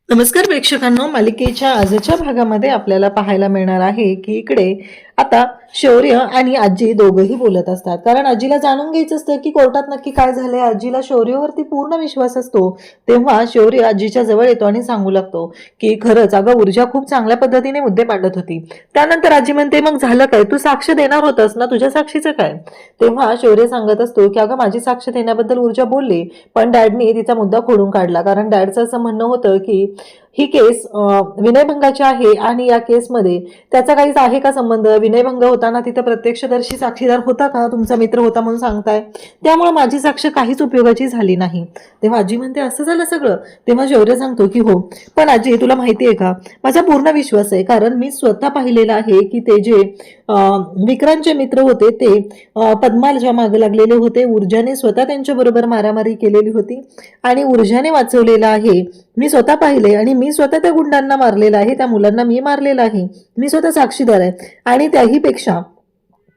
नमस्कार प्रेक्षकांनो, मालिकेच्या आजच्या भागामध्ये आपल्याला पाहायला मिळणार आहे की इकडे आता शौर्य आणि आजी दोघंही बोलत असतात. कारण आजीला जाणून घ्यायचं असतं की कोर्टात नक्की काय झालंय. आजीला शौर्यवरती पूर्ण विश्वास असतो. तेव्हा शौर्य आजीच्या जवळ येतो आणि सांगू लागतो की खरंच अगं ऊर्जा खूप चांगल्या पद्धतीने मुद्दे मांडत होती. त्यानंतर आजी म्हणते, मग झालं काय, तू साक्ष देणार होतास ना, तुझ्या साक्षीचं काय. तेव्हा शौर्य सांगत असतो की अगं माझी साक्ष देण्याबद्दल ऊर्जा बोलली, पण डॅडनी तिचा मुद्दा खोडून काढला. कारण डॅडचं असं म्हणणं होतं की ही केस विनयभंगाची आहे आणि या केसमध्ये त्याचा काहीच आहे का संबंध. विनयभंग होताना तिथं प्रत्यक्षदर्शी साक्षीदार होता का, तुमचा मित्र होता म्हणून सांगताय, त्यामुळे माझी साक्ष काहीच उपयोगाची झाली नाही. तेव्हा आजी म्हणते असं झालं सगळं. तेव्हा शौर्य सांगतो की हो, पण आजी तुला माहिती आहे का, माझा पूर्ण विश्वास आहे. कारण मी स्वतः पाहिलेलं आहे की ते जे विक्रांतचे मित्र होते ते पद्माच्या मागे लागलेले होते. ऊर्जाने स्वतः त्यांच्या बरोबर मारामारी केलेली होती आणि ऊर्जाने वाचवलेलं आहे. मी स्वतः पाहिले आणि मी स्वतः त्या गुंडांना मारलेलं आहे, त्या मुलांना मी मारलेलं आहे. मी स्वतः साक्षीदार आहे आणि त्याही पेक्षा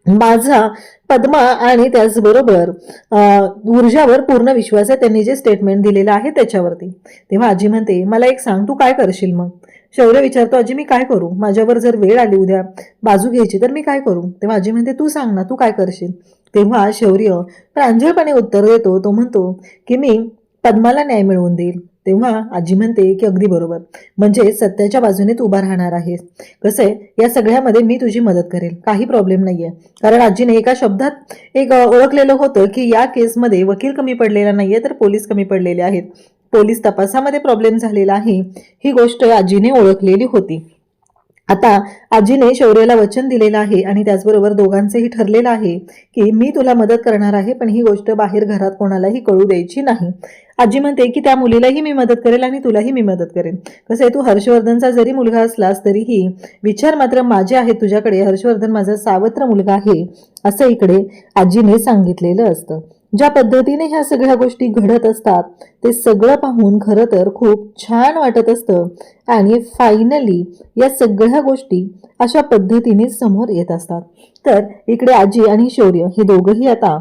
माझा पद्मा आणि त्याचबरोबर ऊर्जावर पूर्ण विश्वास आहे, त्यांनी जे स्टेटमेंट दिलेलं आहे त्याच्यावरती. तेव्हा आजी म्हणते, मला एक सांग, तू काय करशील मग. शौर्य विचारतो, आजी मी काय करू, माझ्यावर जर वेळ आली उद्या बाजू घ्यायची तर मी काय करू. तेव्हा आजी म्हणते, तू सांग ना, तू काय करशील. तेव्हा शौर्य प्रांजळपणे उत्तर देतो. तो म्हणतो की मी पद्माला न्याय मिळवून देईल. तेव्हा आजी म्हणते की अगदी बरोबर, म्हणजे सत्याच्या बाजूने तू उभा राहणार आहेस. कसं आहे, या सगळ्यामध्ये मी तुझी मदत करेल, काही प्रॉब्लेम नाहीये. कारण आजीने एका शब्दात एक ओळखलेलं होतं की या केसमध्ये वकील कमी पडलेला नाहीये तर पोलीस कमी पडलेले आहेत. पोलीस तपासामध्ये प्रॉब्लेम झालेला आहे, ही गोष्ट आजीने ओळखलेली होती. आता आजीने शौर्याला वचन दिलेलं आहे आणि त्याचबरोबर दोघांचेही ठरलेलं आहे की मी तुला मदत करणार आहे, पण ही गोष्ट बाहेर घरात कोणालाही कळू द्यायची नाही. आजी म्हणते की त्या मुलीलाही मी मदत करेल आणि तुलाही मी मदत करेन. कसं आहे, तू हर्षवर्धनचा जरी मुलगा असलास तरीही विचार मात्र माझे आहेत तुझ्याकडे. हर्षवर्धन माझा सावत्र मुलगा आहे असं इकडे आजीने सांगितलेलं असतं. ज्या पद्धतीने ह्या सगळ्या गोष्टी घडत असतात ते सगळं पाहून खरं तर खूप छान वाटत असतं आणि फायनली या सगळ्या गोष्टी अशा पद्धतीने समोर येत असतात. तर इकडे आजी आणि शौर्य हे दोघंही आता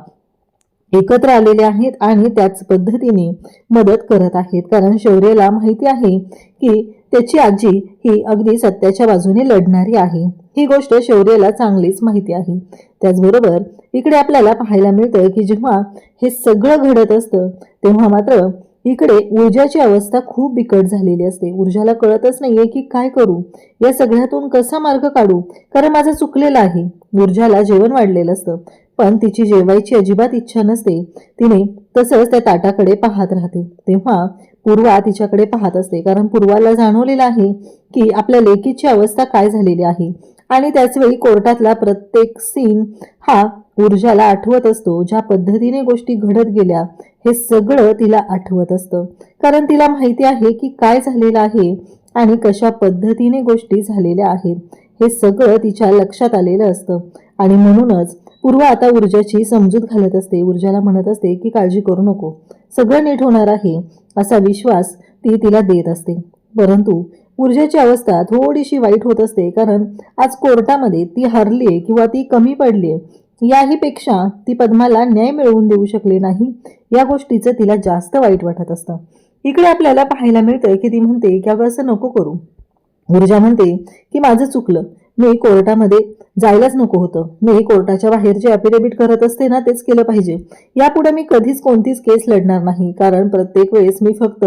एकत्र आलेले आहेत आणि त्याच पद्धतीने मदत करत आहेत. कारण शौर्यला माहिती आहे की त्याची आजी ही अगदी सत्याच्या बाजूने लढणारी आहे. ही गोष्ट शौर्यला चांगलीच माहिती आहे. त्याचबरोबर इकडे आपल्याला पाहायला मिळतं की जेव्हा हे सगळं घडत असतं तेव्हा मात्र इकडे ऊर्जाची अवस्था खूप बिकट झालेली असते. ऊर्जाला कळतच नाहीये की काय करू, या सगळ्यातून कसा मार्ग काढू. कारण माझं चुकलेलं आहे. ऊर्जाला जेवण वाढलेलं असतं पण तिची जेवायची अजिबात इच्छा नसते. तिने तसंच त्या ताटाकडे पाहत राहते. तेव्हा पूर्वा तिच्याकडे पाहत असते. कारण पूर्वाला जाणवलेलं आहे की आपल्या लेकीची अवस्था काय झालेली आहे आणि त्याचवेळी कोर्टातला प्रत्येक सीन हा ऊर्जाला आठवत असतो. ज्या पद्धतीने गोष्टी घडत गेल्या हे सगळं तिला आठवत असतं. कारण तिला माहिती आहे की काय झालेलं आहे आणि कशा पद्धतीने गोष्टी झालेल्या आहेत हे सगळं तिच्या लक्षात आलेलं असतं. आणि म्हणूनच पूर्वा आता ऊर्जाची समजूत घालत असते. ऊर्जाला म्हणत असते की काळजी करू नको, सगळं नीट होणार आहे असा विश्वास ती तिला देत असते. परंतु ऊर्जाची अवस्था थोडीशी वाईट होत असते. कारण आज कोर्टामध्ये ती हरलीये किंवा ती कमी पडलीये याही पेक्षा ती पद्माला न्याय मिळवून देऊ शकले नाही या गोष्टीचं तिला जास्त वाईट वाटत असतं. इकडे आपल्याला पाहायला मिळतं की ती म्हणते की अगं असं नको करू. ऊर्जा म्हणते की माझं चुकलं, मी कोर्टामध्ये जायलाच नको होतं. मी कोर्टाच्या बाहेर जे अफिडेव्हिट करत असते ना तेच केलं पाहिजे. यापुढे मी कधीच कोणतीच केस लढणार नाही. कारण प्रत्येक वेळेस मी फक्त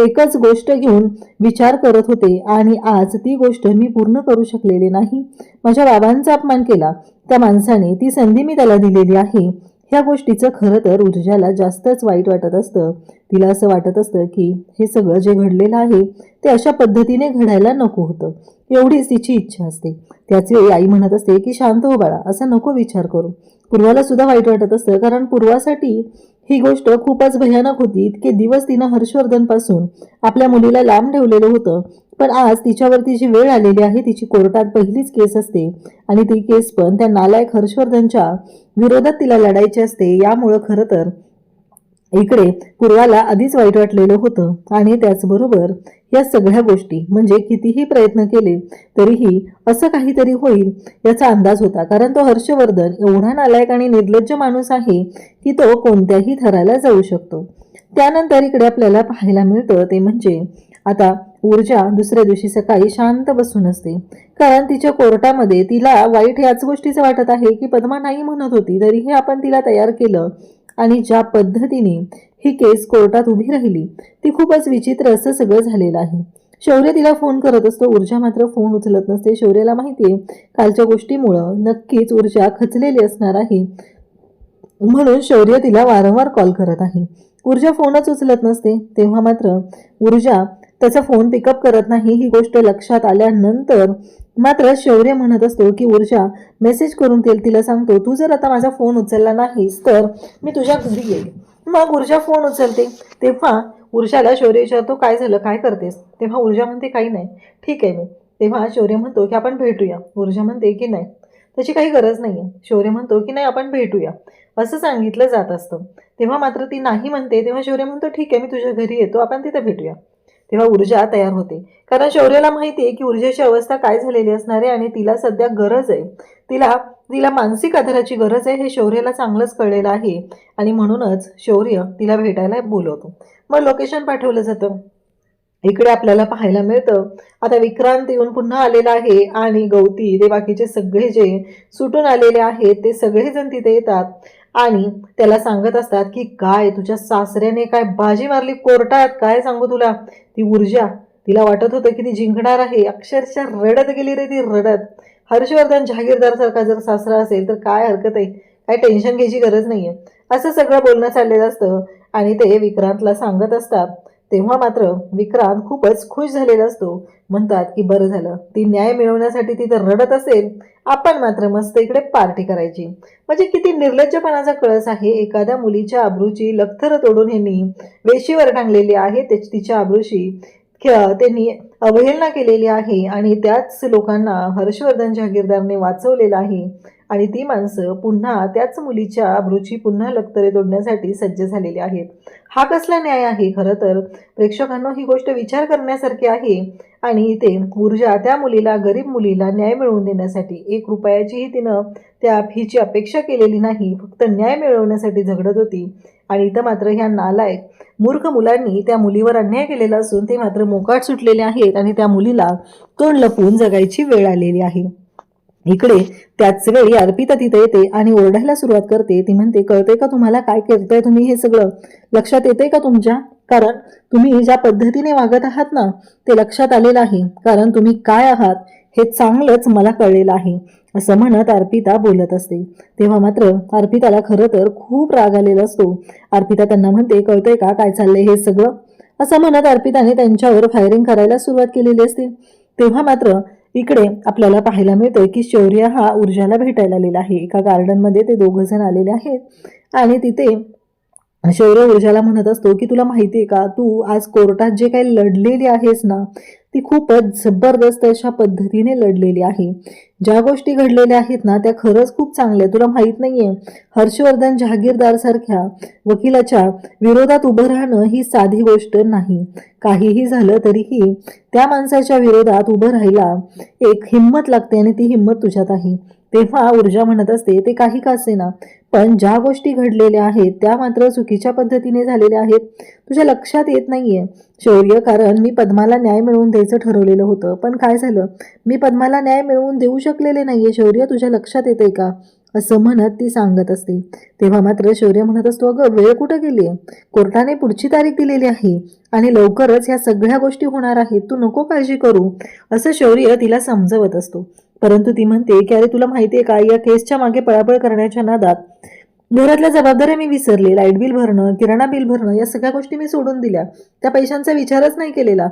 एकच गोष्ट घेऊन विचार करत होते आणि आज ती गोष्ट मी पूर्ण करू शकलेले नाही. माझ्या बाबांचा अपमान केला त्या माणसाने, ती संधी मी त्याला दिलेली आहे. ह्या गोष्टीचं खरं तर ऊर्जाला जास्तच वाईट वाटत असतं. तिला असं वाटत असतं की हे सगळं जे घडलेलं आहे ते अशा पद्धतीने घडायला नको होतं, एवढीच तिची इच्छा असते. त्याच वेळी आई म्हणत असते की शांत हो बाळा, असा नको विचार करू. पूर्वाला सुद्धा वाईट वाटत असतं. कारण पूर्वासाठी ही गोष्ट खूपच भयानक होती. इतके दिवस तिनं हर्षवर्धन पासून आपल्या मुलीला लांब ठेवलेलं होतं, पण आज तिच्यावरती जी वेळ आलेली आहे, तिची कोर्टात पहिलीच केस असते आणि ती केस पण त्या नालायक हर्षवर्धनच्या विरोधात तिला लढायची असते. यामुळं खरं तर इकडे पूर्वाला आधीच वाईट वाटलेलं होतं आणि त्याचबरोबर या सगळ्या गोष्टी म्हणजे कितीही प्रयत्न केले तरीही असं काहीतरी होईल याचा अंदाज होता. कारण तो हर्षवर्धन एवढा नालायक आणि निर्लज्ज माणूस आहे की तो कोणत्याही थराला जाऊ शकतो. त्यानंतर इकडे आपल्याला पाहायला मिळतं ते म्हणजे आता ऊर्जा दुसऱ्या दिवशी सकाळी शांत बसून असते, कारण तिच्या कोर्टामध्ये तिला वाईट याच गोष्टीचं वाटत आहे की पद्मा नाही म्हणत होती तरीही आपण तिला तयार केलं आणि ज्या पद्धतीने ही केस कोर्टात उभी राहिली ती खूपच विचित्र असं सगळं झालेलं आहे. शौर्य तिला फोन करत असतो, ऊर्जा मात्र फोन उचलत नसते. शौर्याला माहितीये कालच्या गोष्टीमुळं नक्कीच ऊर्जा खचलेली असणार आहे, म्हणून शौर्य तिला वारंवार कॉल करत आहे. ऊर्जा फोनच उचलत नसते. तेव्हा मात्र ऊर्जा त्याचा फोन पिकअप करत नाही. ही गोष्ट लक्षात आल्यानंतर मात्र शौर्य म्हणत असतो की ऊर्जा मेसेज करून तिला सांगतो, तू जर आता माझा फोन उचलला नाहीस तर मी तुझ्या घरी येईल. मग ऊर्जा फोन उचलते. तेव्हा ऊर्जाला शौर्य विचारतो, काय झालं, काय करतेस? तेव्हा ऊर्जा म्हणते, काही नाही, ठीक आहे मी. तेव्हा शौर्य म्हणतो की आपण भेटूया. ऊर्जा म्हणते की नाही, त्याची काही गरज नाहीये. शौर्य म्हणतो की नाही, आपण भेटूया असं सांगितलं जात असतं. तेव्हा मात्र ती नाही म्हणते. तेव्हा शौर्य म्हणतो, ठीक आहे, मी तुझ्या घरी येतो, आपण तिथे भेटूया. तेव्हा ऊर्जा तयार होते, कारण शौर्याला माहिती आहे की ऊर्जेची अवस्था काय झालेली असणार आहे आणि तिला सध्या गरज आहे, तिला तिला मानसिक आधाराची गरज आहे हे शौर्याला चांगलंच कळलेलं आहे. आणि म्हणूनच शौर्य तिला भेटायला बोलवतो. मग लोकेशन पाठवलं जातं. इकडे आपल्याला पाहायला मिळतं आता विक्रांत येऊन पुन्हा आलेला आहे आणि गौती ते बाकीचे सगळे जे सुटून आलेले आहेत ते सगळेजण तिथे येतात आणि त्याला सांगत असतात की काय तुझ्या सासऱ्याने काय बाजी मारली कोर्टात, काय सांगू तुला. ती ऊर्जा, तिला वाटत होतं की ती जिंकणार आहे, अक्षरशः रडत गेली रे ती रडत. हर्षवर्धन जहागीरदार सारखा जर सासरा असेल तर काय हरकत आहे, काय टेन्शन घ्यायची गरज नाहीये, असं सगळं बोलणं चाललेलं असतं आणि ते विक्रांतला सांगत असतात. तेव्हा मात्र विक्रांत खूपच खुश झालेला असतो. म्हणतात की बरं झालं, ती न्याय मिळवण्यासाठी ती तर रडत असेल, आपण मात्र मस्त इकडे पार्टी करायची. म्हणजे किती निर्लज्जपणाचा कळस आहे. एखाद्या मुलीच्या अब्रूची लखथर तोडून ह्यांनी वेशीवर टांगलेली आहे, तिच्या अब्रूशी त्यांनी अवहेलना केलेली आहे आणि त्याच लोकांना हर्षवर्धन जहागीरदारने वाचवलेलं आहे आणि ती माणसं पुन्हा त्याच मुलीच्या अब्रूची पुन्हा लखतरे तोडण्यासाठी सज्ज झालेली आहेत. हा कसला न्याय आहे? खरं तर प्रेक्षकांना ही गोष्ट विचार करण्यासारखी आहे आणि इथे ऊर्जा त्या मुलीला, गरीब मुलीला न्याय मिळवून देण्यासाठी 1 रुपयाचीही तिनं त्या फीची अपेक्षा केलेली नाही, फक्त न्याय मिळवण्यासाठी झगडत होती. आणि इथं मात्र ह्या नालायक मूर्ख मुलांनी त्या मुलीवर अन्याय केलेला असून ते मात्र मोकाट सुटलेले आहेत आणि त्या मुलीला तोंड लपवून जगायची वेळ आलेली आहे. इकडे त्याच वेळी अर्पिता तिथे येते आणि ओरडायला सुरुवात करते. ती म्हणते, कळतंय का तुम्हाला काय करताय तुम्ही, हे सगळं लक्षात येतंय का तुमच्या? कारण तुम्ही ज्या पद्धतीने वागत आहात ना ते लक्षात आलेलं आहे, कारण तुम्ही काय आहात हे चांगलंच मला कळलेलं आहे, असं म्हणत अर्पिता बोलत असते. तेव्हा मात्र अर्पिताला खरं तर खूप राग आलेला असतो. अर्पिता त्यांना म्हणते, कळतंय का काय चाललंय हे सगळं, असं म्हणत अर्पिताने त्यांच्यावर फायरिंग करायला सुरुवात केलेली असते. तेव्हा मात्र इकडे आपल्याला पाहायला मिळतंय की शौर्य हा ऊर्जाला भेटायला आलेला आहे. एका गार्डनमध्ये ते 2 जण आलेले आहेत आणि तिथे शौर्य ऊर्जाला म्हणत असतो की तुला माहिती आहे का, तू आज कोर्टात जे काही लढलेली आहेस ना ती खूपच जबरदस्त अशा पद्धतीने लढलेली आहे. ज्या गोष्टी घडलेल्या आहेत ना त्या खरंच खूप चांगल्या. तुला माहित नाहीये, हर्षवर्धन जहागीरदार सारख्या वकिलाच्या विरोधात उभं राहणं ही साधी गोष्ट नाही. काहीही झालं तरीही त्या माणसाच्या विरोधात उभं राहायला एक हिंमत लागते आणि ती हिंमत तुझ्यात आहे. तेव्हा ऊर्जा म्हणत असते, ते काही का असेना, पण ज्या गोष्टी घडलेल्या आहेत त्या मात्र चुकीच्या पद्धतीने झालेल्या आहेत. तुझ्या लक्षात येत नाहीये शौर्य, कारण मी पद्माला न्याय मिळवून द्यायचं ठरवलेलं होतं, पण काय झालं, मी पद्माला न्याय मिळवून देऊ शकलेले नाहीये शौर्य, तुझ्या लक्षात येते का, असं म्हणत ती सांगत असते. तेव्हा मात्र शौर्य म्हणत असतो, अगं वेळ कुठं गेली आहे, कोर्टाने पुढची तारीख दिलेली आहे आणि लवकरच या सगळ्या गोष्टी होणार आहेत, तू नको काळजी करू, असं शौर्य तिला समजवत असतो. परंतु ती म्हणते की अरे तुला माहितीये का, या केसच्या मागे पळापळ करण्याच्या नादात घरातल्या जबाबदाऱ्या मी विसरले, लाईट बिल भरणं, किराणा बिल भरणं, या सगळ्या गोष्टी मी सोडून दिल्या, त्या पैशांचा विचारच नाही केलेला,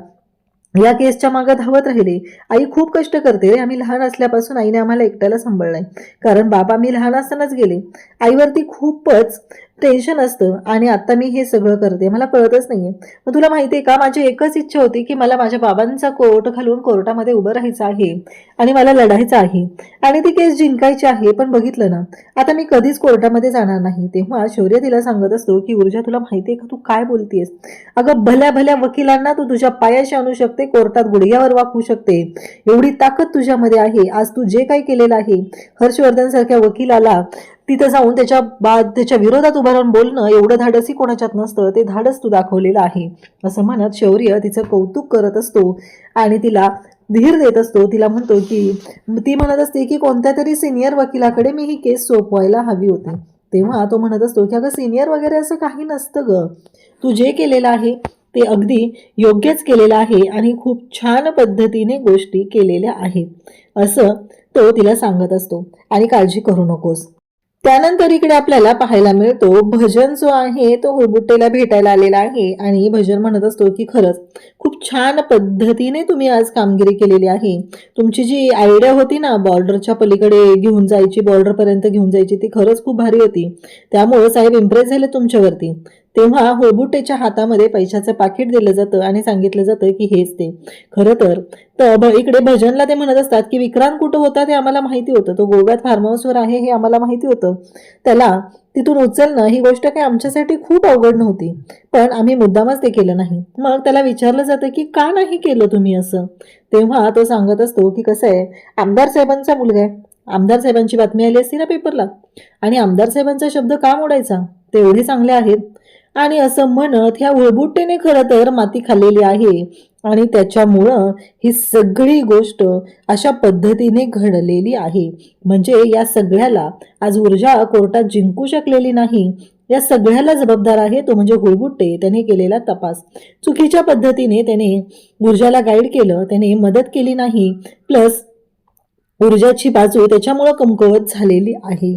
या केसच्या मागे धावत राहिले. आई खूप कष्ट करते रे, आम्ही लहान असल्यापासून आईने आम्हाला एकट्याला सांभाळलंय, कारण बाबा मी लहान असतानाच गेले, आईवरती खूपच टेन्शन असतं आणि आता मी हे सगळं करते, मला कळतच नाहीये. मग तुला माहितीये का, माझी एकच इच्छा होती की मला माझ्या बाबांचा कोर्ट घालून कोर्टामध्ये उभं राहायचं आहे आणि मला लढायचं आहे आणि ती केस जिंकायची आहे, पण बघितलं ना आता मी कधीच कोर्टामध्ये जाणार नाही. तेव्हा शौर्य तिला सांगत असतो की ऊर्जा तुला माहितीये का तू काय बोलतेस, अगं भल्या भल्या वकिलांना तू तुझ्या पायाशी आणू शकते, कोर्टात गुडघ्यावर वाकवू शकते, एवढी ताकद तुझ्यामध्ये आहे. आज तू जे काही केलेलं आहे हर्षवर्धन सारख्या वकिलाला तिथं जाऊन त्याच्या विरोधात उभं राहून बोलणं एवढं धाडसही कोणाच्यात नसतं, ते धाडस तू दाखवलेलं आहे असं म्हणत शौर्य तिचं कौतुक करत असतो आणि तिला धीर देत असतो. तिला म्हणतो की ती म्हणत असते की कोणत्या तरी सिनियर वकिलाकडे मी ही केस सोपवायला हवी होती. तेव्हा तो म्हणत असतो की अगं सिनियर वगैरे असं काही नसतं ग, तू जे केलेलं आहे ते अगदी योग्यच केलेलं आहे आणि खूप छान पद्धतीने गोष्टी केलेल्या आहेत असं तो तिला सांगत असतो आणि काळजी करू नकोस. त्यानंतर इकडे आपल्याला पाहायला मिळतो भजन जो आहे तो हुळबुट्टेला भेटायला आलेला आहे आणि भजन म्हणत असतो की खरंच खूप छान पद्धतीने तुम्ही आज कामगिरी केलेली आहे. तुमची जी आयडिया होती ना बॉर्डरच्या पलीकडे घेऊन जायची, बॉर्डरपर्यंत घेऊन जायची, ती खरंच खूप भारी होती. त्यामुळे साहेब इम्प्रेस झाले तुमच्यावरती. तेव्हा हुळबुट्टेच्या हातामध्ये पैशाचं पाकिट दिलं जातं आणि सांगितलं जातं की हेच ते. खरं तर इकडे भजनला ते म्हणत असतात की विक्रांत कुठं होता ते आम्हाला माहिती होतं, तो गोव्यात फार्म हाऊसवर आहे हे आम्हाला माहिती होतं, त्याला तिथून उचलणं ही गोष्ट काही आमच्यासाठी खूप अवघड नव्हती, पण आम्ही मुद्दामच ते केलं नाही. मग त्याला विचारलं जातं की का नाही केलं तुम्ही असं. तेव्हा तो सांगत असतो की कसं आहे, आमदार साहेबांचा मुलगा आहे, आमदार साहेबांची बातमी आली असती ना पेपरला, आणि आमदार साहेबांचा शब्द का मोडायचा, ते एवढे चांगले आहेत. आणि असं म्हणत ह्या हुळबुट्टेने खरं तर माती खाल्लेली आहे आणि त्याच्यामुळं ही सगळी गोष्ट अशा पद्धतीने घडलेली आहे. म्हणजे या सगळ्याला आज ऊर्जा कोर्टात जिंकू शकलेली नाही, या सगळ्याला जबाबदार आहे तो म्हणजे हुळबुट्टे. त्याने केलेला तपास चुकीच्या पद्धतीने त्याने ऊर्जाला गाईड केलं, त्याने मदत केली नाही, प्लस ऊर्जाची बाजू त्याच्यामुळं कमकुवत झालेली आहे.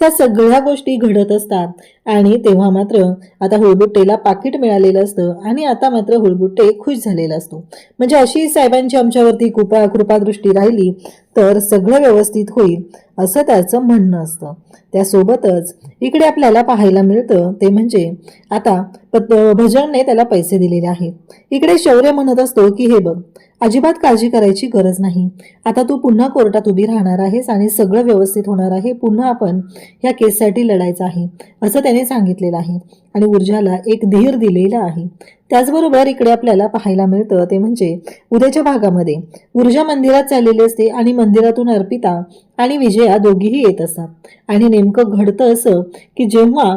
ह्या सगळ्या गोष्टी घडत असतात आणि तेव्हा मात्र आता हुळबुट्टेला पाकिट मिळालेलं असतं आणि आता मात्र हुळबुट्टे खुश झालेला असतो. म्हणजे अशी साहेबांची आमच्यावरती कृपादृष्टी राहिली तर सगळं व्यवस्थित होईल असं त्याचं म्हणणं असतं. त्यासोबतच इकडे आपल्याला पाहायला मिळतं ते म्हणजे आता भजनने त्याला पैसे दिलेले आहेत. इकडे शौर्य म्हणत असतो की हे बघ, अजिबात काळजी करायची गरज नाही, आता तू पुन्हा कोर्टात उभी राहणार आहेस आणि सगळं व्यवस्थित होणार आहे, पुन्हा आपण ह्या केससाठी लढायचं आहे असं त्याने सांगितलेलं आहे आणि ऊर्जाला एक धीर दिलेला आहे. त्याचबरोबर इकडे आपल्याला पाहायला मिळतं ते म्हणजे उद्याच्या भागामध्ये ऊर्जा मंदिरात चाललेली असते आणि मंदिरातून अर्पिता आणि विजया दोघीही येत असतात आणि नेमकं घडतं असं की जेव्हा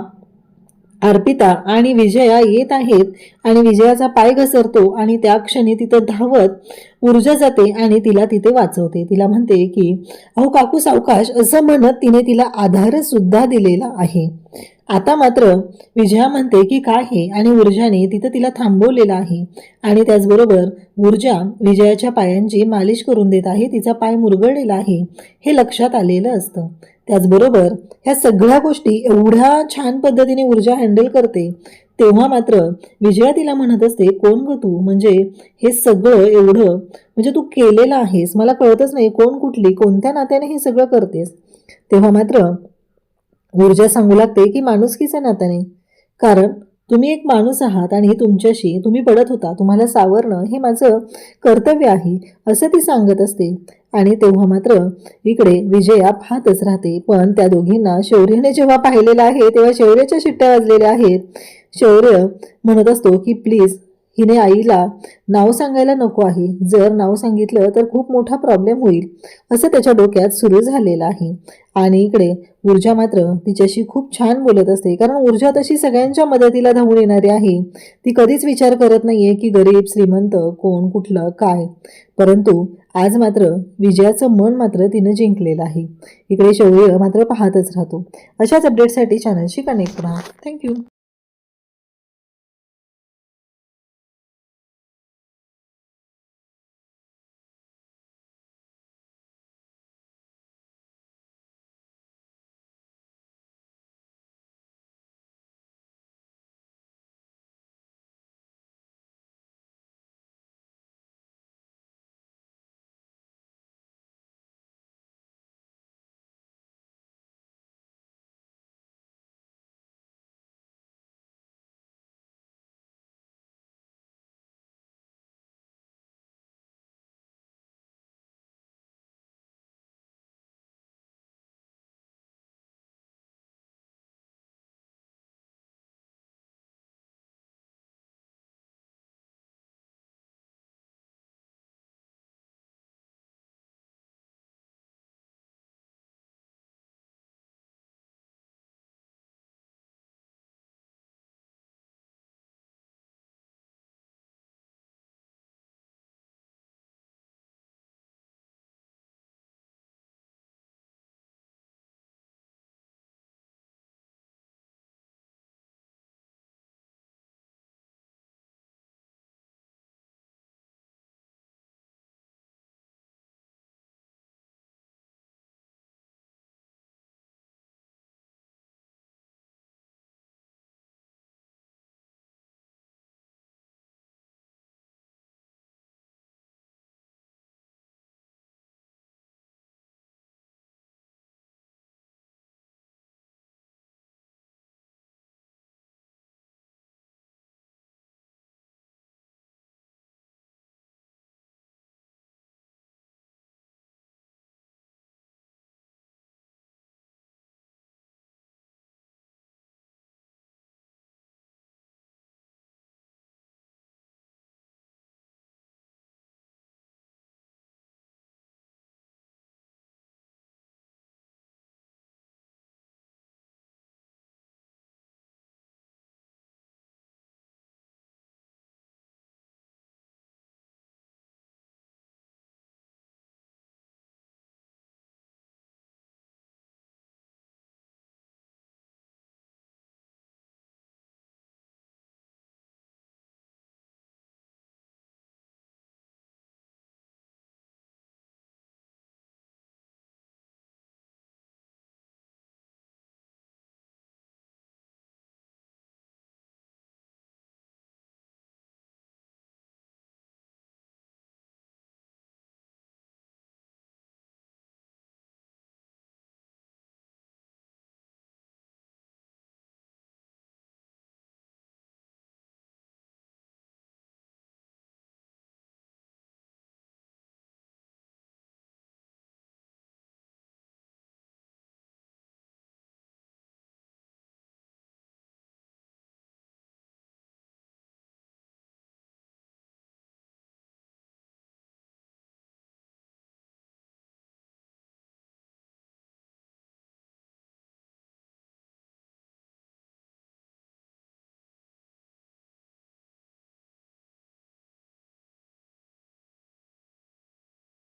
अर्पिता आणि विजया येत आहेत आणि विजयाचा पाय घसरतो आणि त्या क्षणी तिथं धावत ऊर्जा जाते आणि तिला तिथे वाचवते. तिला म्हणते की अहो काकू सावकाश असं म्हणत तिने तिला आधार सुद्धा दिलेला आहे. आता मात्र विजया म्हणते की काय हे, आणि ऊर्जाने तिथं तिला थांबवलेलं आहे आणि त्याचबरोबर ऊर्जा विजयाच्या पायांची मालिश करून देत आहे, तिचा पाय मुरगळलेला आहे हे लक्षात आलेलं असतं. त्याचबरोबर ह्या सगळ्या गोष्टी एवढ्या छान पद्धतीने ऊर्जा हँडल करते. तेव्हा मात्र विजया तिला म्हणत असते कोण ग तू, म्हणजे हे सगळं एवढं म्हणजे तू केलेलं आहेस, मला कळतच नाही कोण कुठली कोणत्या नात्याने हे सगळं करतेस. तेव्हा मात्र ऊर्जा सांगू लागते की माणुसकीच्या नात्याने, कारण तुम्ही एक माणूस आहात आणि तुमच्याशी तुम्ही पडत होता, तुम्हाला सावरणं हे माझं कर्तव्य आहे असं ती सांगत असते. आणि तेव्हा मात्र इकडे विजया पाहतच राहते. पण त्या दोघींना शौर्यने जेव्हा पाहिलेलं आहे तेव्हा शौर्याच्या शिट्ट्या वाजलेल्या आहेत. शौर्य म्हणत असतो की प्लीज हिने आईला नाव सांगायला नको आहे, जर नाव सांगितलं तर खूप मोठा प्रॉब्लेम होईल असं त्याच्या डोक्यात सुरू झालेलं आहे. आणि इकडे ऊर्जा मात्र तिच्याशी खूप छान बोलत असते, कारण ऊर्जा तशी सगळ्यांच्या मदतीला धावून येणारी आहे. ती कधीच विचार करत नाहीये की गरीब श्रीमंत कोण कुठलं काय, परंतु आज मात्र विजयाचं मन मात्र तिनं जिंकलेलं आहे. इकडे शौर्य मात्र पाहतच राहतो. अशाच अपडेटसाठी चॅनलशी कनेक्ट राहा. थँक्यू.